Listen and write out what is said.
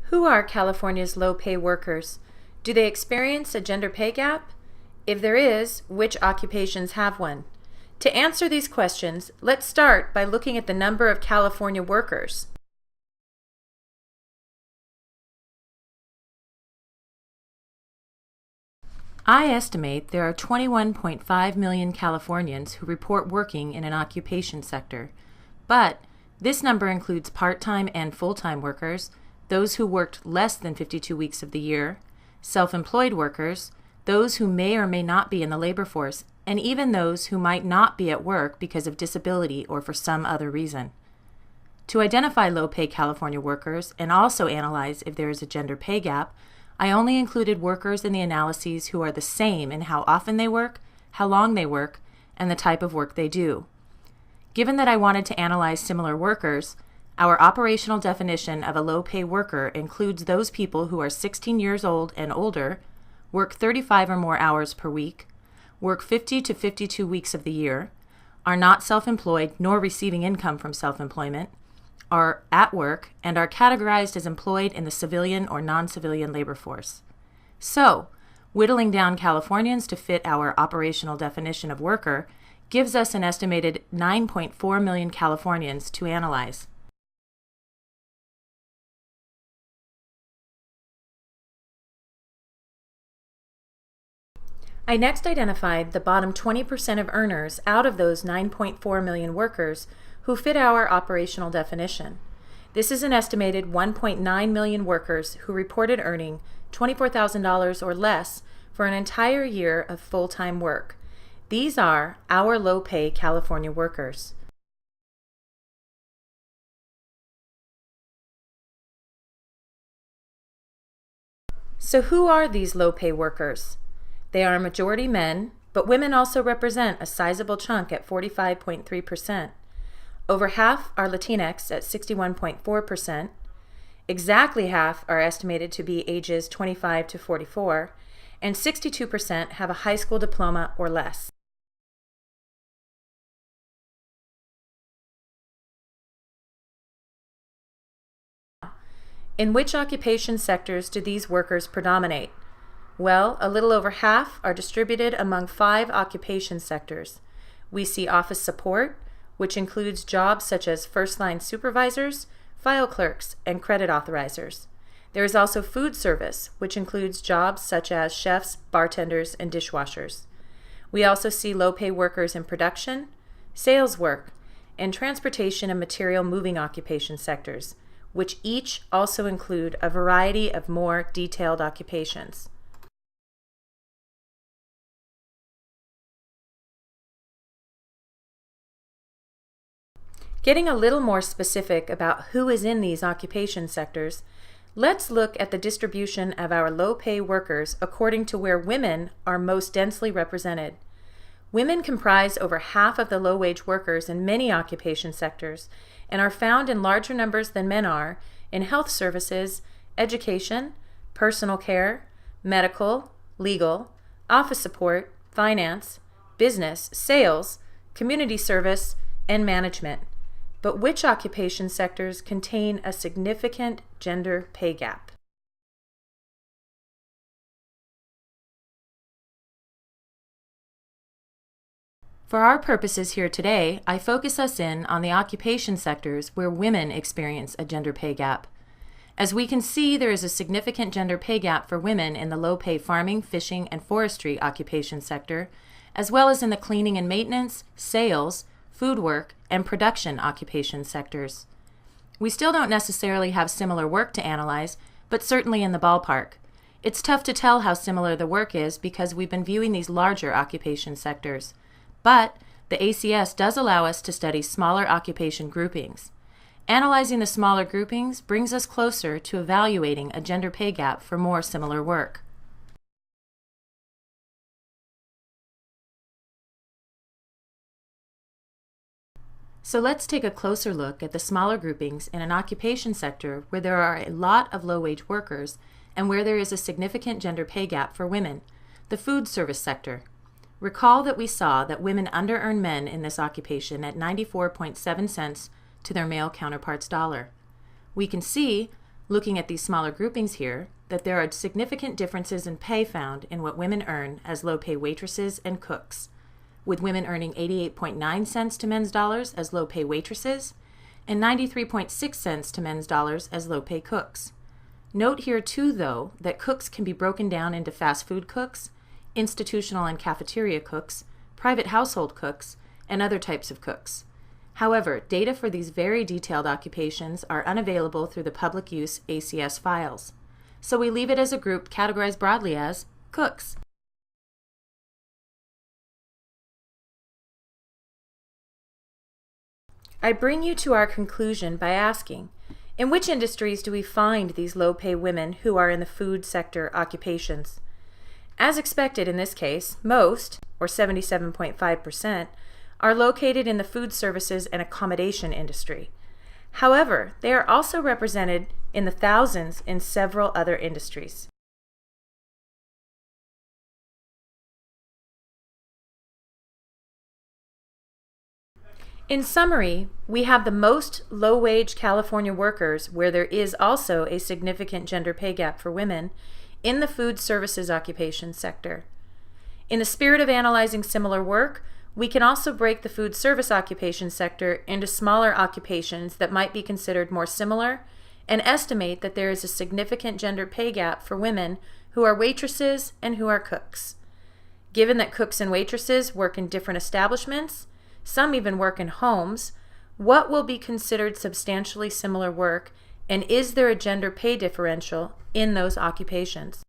Who are California's low-pay workers? Do they experience a gender pay gap? If there is, which occupations have one? To answer these questions, let's start by looking at the number of California workers. I estimate there are 21.5 million Californians who report working in an occupation sector, but this number includes part-time and full-time workers, those who worked less than 52 weeks of the year, self-employed workers, those who may or may not be in the labor force, and even those who might not be at work because of disability or for some other reason. To identify low-pay California workers and also analyze if there is a gender pay gap, I only included workers in the analyses who are the same in how often they work, how long they work, and the type of work they do. Given that I wanted to analyze similar workers, our operational definition of a low-pay worker includes those people who are 16 years old and older, work 35 or more hours per week, work 50 to 52 weeks of the year, are not self-employed nor receiving income from self-employment, are at work, and are categorized as employed in the civilian or non-civilian labor force. So, whittling down Californians to fit our operational definition of worker gives us an estimated 9.4 million Californians to analyze. I next identified the bottom 20% of earners out of those 9.4 million workers who fit our operational definition. This is an estimated 1.9 million workers who reported earning $24,000 or less for an entire year of full-time work. These are our low-pay California workers. So who are these low-pay workers? They are a majority men, but women also represent a sizable chunk at 45.3%. Over half are Latinx at 61.4%. Exactly half are estimated to be ages 25 to 44, and 62% have a high school diploma or less. In which occupation sectors do these workers predominate? Well, a little over half are distributed among 5 occupation sectors. We see office support, which includes jobs such as first-line supervisors, file clerks, and credit authorizers. There is also food service, which includes jobs such as chefs, bartenders, and dishwashers. We also see low-pay workers in production, sales work, and transportation and material moving occupation sectors, which each also include a variety of more detailed occupations. Getting a little more specific about who is in these occupation sectors, let's look at the distribution of our low-pay workers according to where women are most densely represented. Women comprise over half of the low-wage workers in many occupation sectors and are found in larger numbers than men are in health services, education, personal care, medical, legal, office support, finance, business, sales, community service, and management. But which occupation sectors contain a significant gender pay gap? For our purposes here today, I focus us in on the occupation sectors where women experience a gender pay gap. As we can see, there is a significant gender pay gap for women in the low-pay farming, fishing, and forestry occupation sector, as well as in the cleaning and maintenance, sales, food work, and production occupation sectors. We still don't necessarily have similar work to analyze, but certainly in the ballpark. It's tough to tell how similar the work is because we've been viewing these larger occupation sectors. But the ACS does allow us to study smaller occupation groupings. Analyzing the smaller groupings brings us closer to evaluating a gender pay gap for more similar work. So let's take a closer look at the smaller groupings in an occupation sector where there are a lot of low-wage workers and where there is a significant gender pay gap for women, the food service sector. Recall that we saw that women under-earn men in this occupation at 94.7 cents to their male counterpart's dollar. We can see looking at these smaller groupings here, that there are significant differences in pay found in what women earn as low-pay waitresses and cooks, with women earning 88.9 cents to men's dollars as low-pay waitresses and 93.6 cents to men's dollars as low-pay cooks. Note here too, though, that cooks can be broken down into fast food cooks, institutional and cafeteria cooks, private household cooks, and other types of cooks. However, data for these very detailed occupations are unavailable through the public use ACS files, so we leave it as a group categorized broadly as cooks. I bring you to our conclusion by asking, in which industries do we find these low-pay women who are in the food sector occupations? As expected in this case, most, or 77.5%, are located in the food services and accommodation industry. However, they are also represented in the thousands in several other industries. In summary, we have the most low-wage California workers where there is also a significant gender pay gap for women in the food services occupation sector. In the spirit of analyzing similar work, we can also break the food service occupation sector into smaller occupations that might be considered more similar and estimate that there is a significant gender pay gap for women who are waitresses and who are cooks. Given that cooks and waitresses work in different establishments, some even work in homes, what will be considered substantially similar work, and is there a gender pay differential in those occupations?